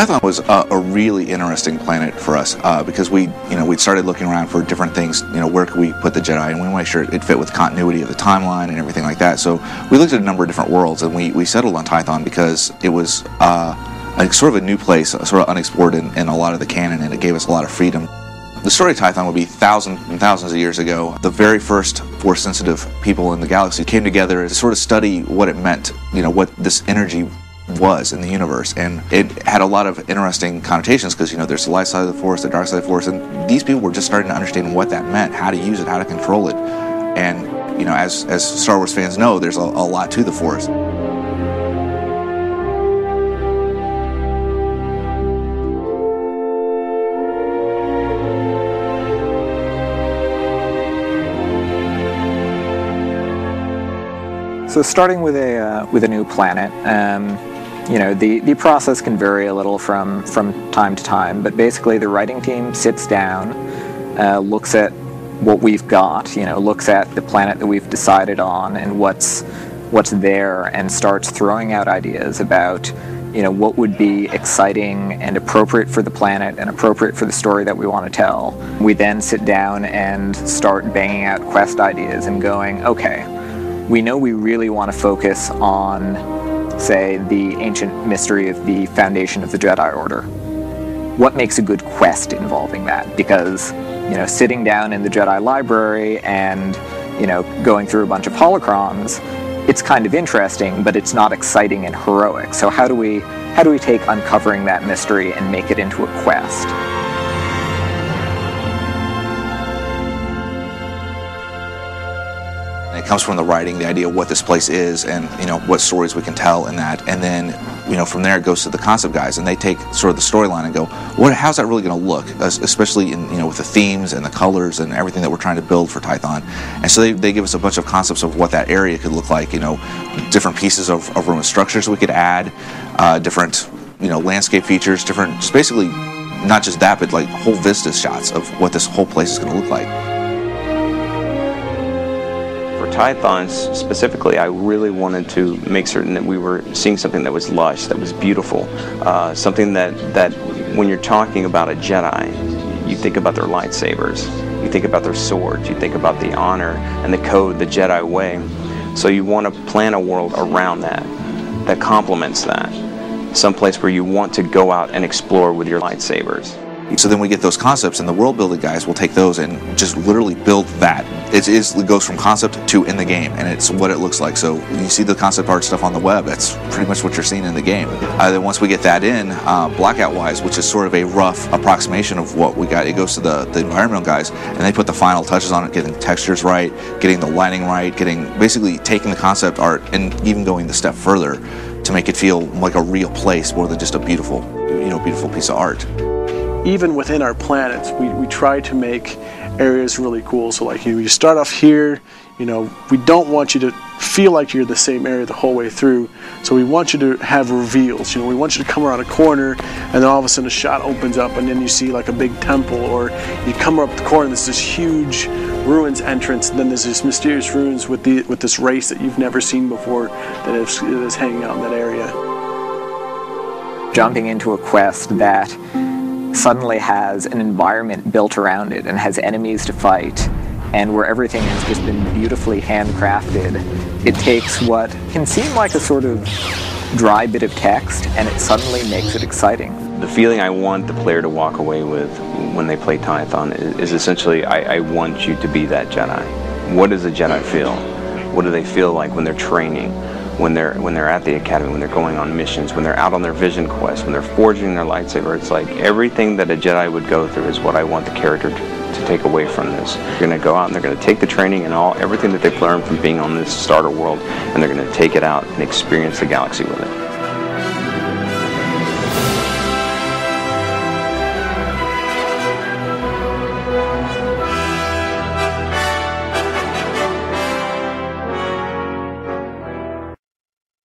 Tython was a really interesting planet for us because we'd started looking around for different things. Where could we put the Jedi, and we want to make sure it fit with continuity of the timeline and everything like that. So we looked at a number of different worlds, and we settled on Tython because it was sort of a new place, sort of unexplored in a lot of the canon, and it gave us a lot of freedom. The story of Tython would be thousands and thousands of years ago. The very first Force-sensitive people in the galaxy came together to sort of study what it meant, what this energy was in the universe, and it had a lot of interesting connotations because there's the light side of the Force, the dark side of the Force, and these people were just starting to understand what that meant, how to use it, how to control it, and as Star Wars fans know, there's a lot to the Force. So starting with a new planet, the process can vary a little from time to time, but basically the writing team sits down, looks at what we've got, looks at the planet that we've decided on and what's there, and starts throwing out ideas about what would be exciting and appropriate for the planet and appropriate for the story that we want to tell. We then sit down and start banging out quest ideas and going, okay, we know we really want to focus on, say, the ancient mystery of the foundation of the Jedi Order. What makes a good quest involving that? Because, sitting down in the Jedi library and, going through a bunch of holocrons, it's kind of interesting, but it's not exciting and heroic. So how do we take uncovering that mystery and make it into a quest? It comes from the writing, the idea of what this place is, and what stories we can tell in that, and then from there it goes to the concept guys, and they take sort of the storyline and go, how's that really going to look, especially in with the themes and the colors and everything that we're trying to build for Tython. And so they give us a bunch of concepts of what that area could look like, different pieces of room structures we could add, different landscape features, just basically not just that, but like whole vista shots of what this whole place is going to look like. Tython specifically, I really wanted to make certain that we were seeing something that was lush, that was beautiful, something that when you're talking about a Jedi, you think about their lightsabers, you think about their swords, you think about the honor and the code, the Jedi way. So you want to plan a world around that complements that, someplace where you want to go out and explore with your lightsabers. So then we get those concepts, and the world building guys will take those and just literally build that. It goes from concept to in the game, and it's what it looks like. So when you see the concept art stuff on the web, that's pretty much what you're seeing in the game. Then once we get that in, blackout-wise, which is sort of a rough approximation of what we got, it goes to the environmental guys, and they put the final touches on it, getting the textures right, getting the lighting right, basically taking the concept art and even going the step further to make it feel like a real place more than just a beautiful piece of art. Even within our planets, we try to make areas really cool. So like, you start off here, we don't want you to feel like you're the same area the whole way through. So we want you to have reveals. We want you to come around a corner, and then all of a sudden a shot opens up, and then you see like a big temple, or you come up the corner and there's this huge ruins entrance, and then there's this mysterious ruins with this race that you've never seen before that is hanging out in that area. Jumping into a quest that suddenly has an environment built around it and has enemies to fight, and where everything has just been beautifully handcrafted. It takes what can seem like a sort of dry bit of text, and it suddenly makes it exciting. The feeling I want the player to walk away with when they play Tython is essentially, I want you to be that Jedi. What does a Jedi feel? What do they feel like when they're training? When they're at the academy, when they're going on missions, when they're out on their vision quest, when they're forging their lightsaber? It's like everything that a Jedi would go through is what I want the character to take away from this. They're going to go out and they're going to take the training and everything that they've learned from being on this starter world, and they're going to take it out and experience the galaxy with it.